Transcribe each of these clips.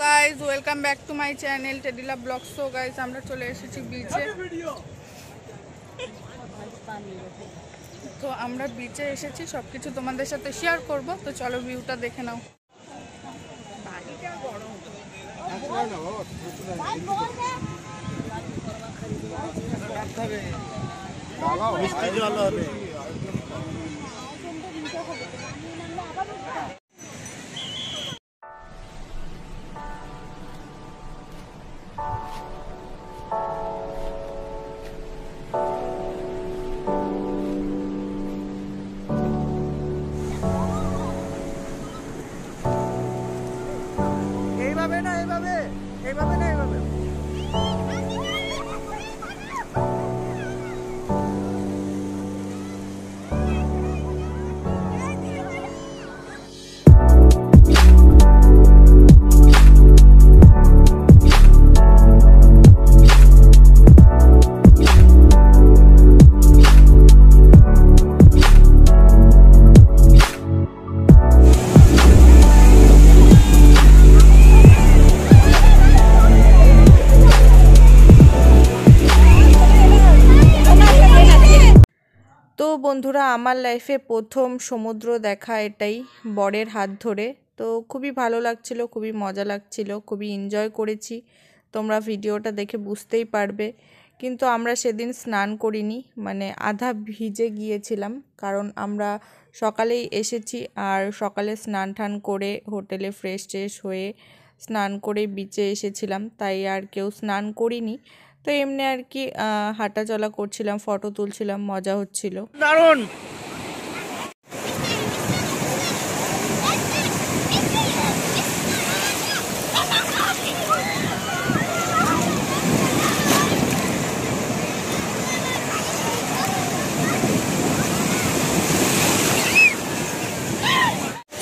Guys welcome back to my channel টেডিলা blogs. So guys আমরা চলে এসেছি বিচে। তো আমরা বিচে এসেছি, সব কিছু তোমাদের সাথে শেয়ার করব। তো চলো ভিউটা দেখে নাও। তো বন্ধুরা, আমার লাইফে প্রথম সমুদ্র দেখা এটাই, বরের হাত ধরে। তো খুবই ভালো লাগছিল, খুবই মজা লাগছিল, খুবই এনজয় করেছি। তোমরা ভিডিওটা দেখে বুঝতেই পারবে। কিন্তু আমরা সেদিন স্নান করিনি, মানে আধা ভিজে গিয়েছিলাম, কারণ আমরা সকালেই এসেছি। আর সকালে স্নান টান করে হোটেলে ফ্রেশ ট্রেশ হয়ে স্নান করে বিচে এসেছিলাম, তাই আর কেউ স্নান করিনি। তো এমনি আর কি হাঁটা চলা করছিলাম, ফটো তুলছিলাম, মজা হচ্ছিল, দারুণ।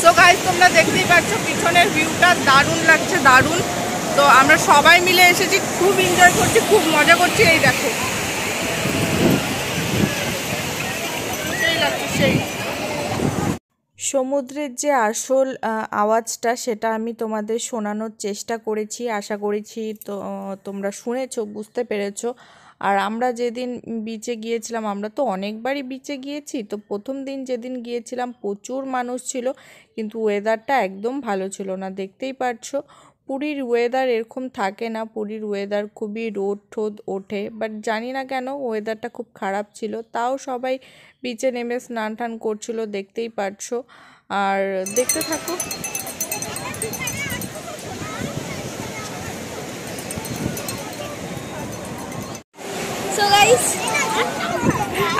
সো গাইস, তোমরা দেখতেই পাচ্ছ পিছনের ভিউটা দারুণ লাগছে, দারুণ। তো আমরা সবাই মিলে এসেছি, খুব এনজয় করছি, খুব মজা করছি। এই দেখো, সেই লাগছে সেই। সমুদ্রের যে আসল আওয়াজটা, সেটা আমি তোমাদের শোনানোর চেষ্টা করেছি, আশা করেছি তো তোমরা শুনেছো, বুঝতে পেরেছো। আর আমরা যেদিন বিচে গিয়েছিলাম, আমরা তো অনেকবারই বিচে গিয়েছি, তো প্রথম দিন যেদিন গিয়েছিলাম প্রচুর মানুষ ছিল, কিন্তু ওয়েদারটা একদম ভালো ছিল না। দেখতেই পারছো পুরীর ওয়েদার এরকম থাকে না, পুরীর ওয়েদার খুবই রোদ ঠোদ ওঠে। বাট জানি না কেন ওয়েদারটা খুব খারাপ ছিল। তাও সবাই বিচে নেমে স্নান টান করছিল, দেখতেই পারছো। আর দেখতে থাকো। সো গাইস,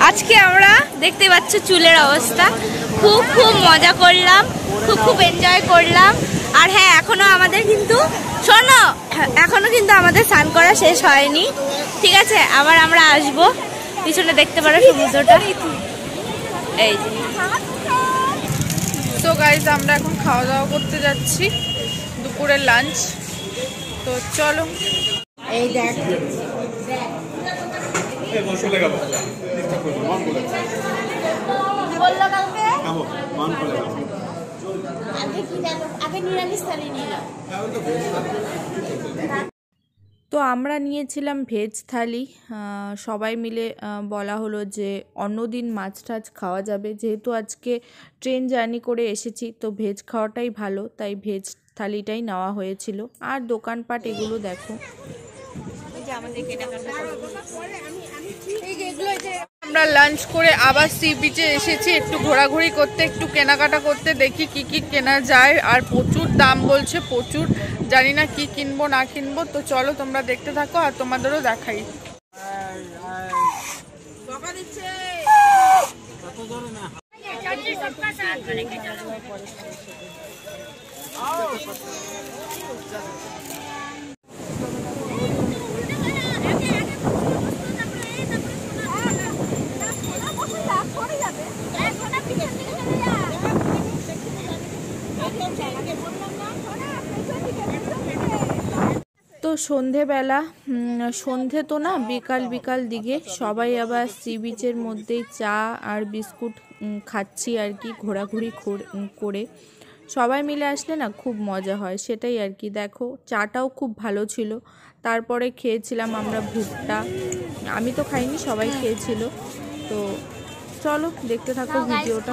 আজকে আমরা দেখতে পাচ্ছ চুলের অবস্থা, খুব মজা করলাম, খুব এনজয় করলাম। আর হ্যাঁ, এখনো আমাদের কিন্তু আমাদের স্নান করা শেষ হয়নি, ঠিক আছে? আবার আমরা আসবো, পিছনে দেখতে পারো সমুদ্রটা, এই যে। তো গাইজ আমরা এখন খাওয়া দাওয়া করতে যাচ্ছি, দুপুরের লাঞ্চ। তো চলো। এই দেখ, তো আমরা নিয়েছিলাম ভেজ থালি। সবাই মিলে বলা হলো যে অন্যদিন মাছ টাছ খাওয়া যাবে, যেহেতু আজকে ট্রেন জার্নি করে এসেছি, তো ভেজ খাওয়াটাই ভালো, তাই ভেজ থালিটাই নেওয়া হয়েছিল। আর দোকানপাট এগুলো দেখো। আমরা লাঞ্চ করে আবার সি বিচে এসেছি, একটু ঘোরাঘুরি করতে, একটু কেনাকাটা করতে, দেখি কি কি কেনা যায়। আর প্রচুর দাম বলছে, প্রচুর, জানি না কি কিনবো না কিনবো। তো চলো তোমরা দেখতে থাকো, আর তোমাদেরও দেখাই। তো সন্ধেবেলা, সন্ধে তো না, বিকাল বিকাল দিকে সবাই আবার সি বিচের মধ্যেই চা আর বিস্কুট খাচ্ছি আর কি, ঘোরাঘুরি করে। সবাই মিলে আসলে না খুব মজা হয়, সেটাই আর কি। দেখো চাটাও খুব ভালো ছিল। তারপরে খেয়েছিলাম আমরা ভুট্টা, আমি তো খাইনি, সবাই খেয়েছিল। তো চলো দেখতে থাকো ভিডিওটা।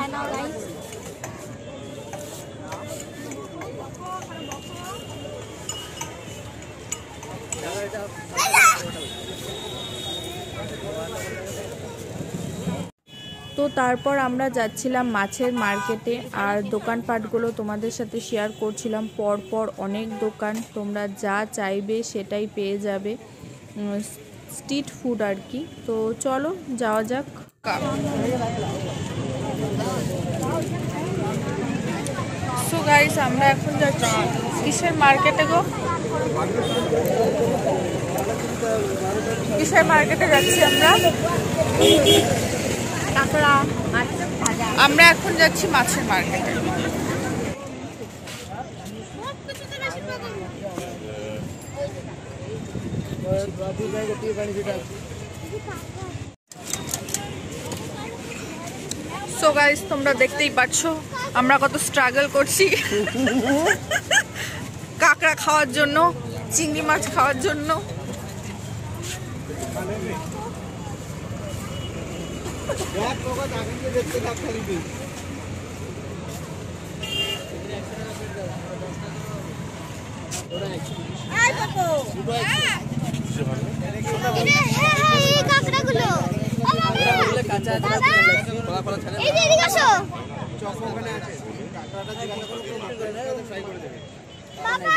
তো তারপর আমরা যাচ্ছিলাম মাছের মার্কেটে, আর দোকানপাটগুলো তোমাদের সাথে শেয়ার করছিলাম। পরপর অনেক দোকান, তোমরা যা চাইবে সেটাই পেয়ে যাবে, স্ট্রিট ফুড আর কি। তো চলো যাওয়া যাক। সো গাইস, আমরা এখন যাচ্ছি কিসের মার্কেটে গো? কিসের মার্কেটে যাচ্ছি আমরা? আমরা এখন যাচ্ছি মাছের মার্কেটে। সো গাইস, তোমরা দেখতেই পাচ্ছ আমরা কত স্ট্রাগল করছি কাঁকড়া খাওয়ার জন্য, চিংড়ি মাছ খাওয়ার জন্য। বাবা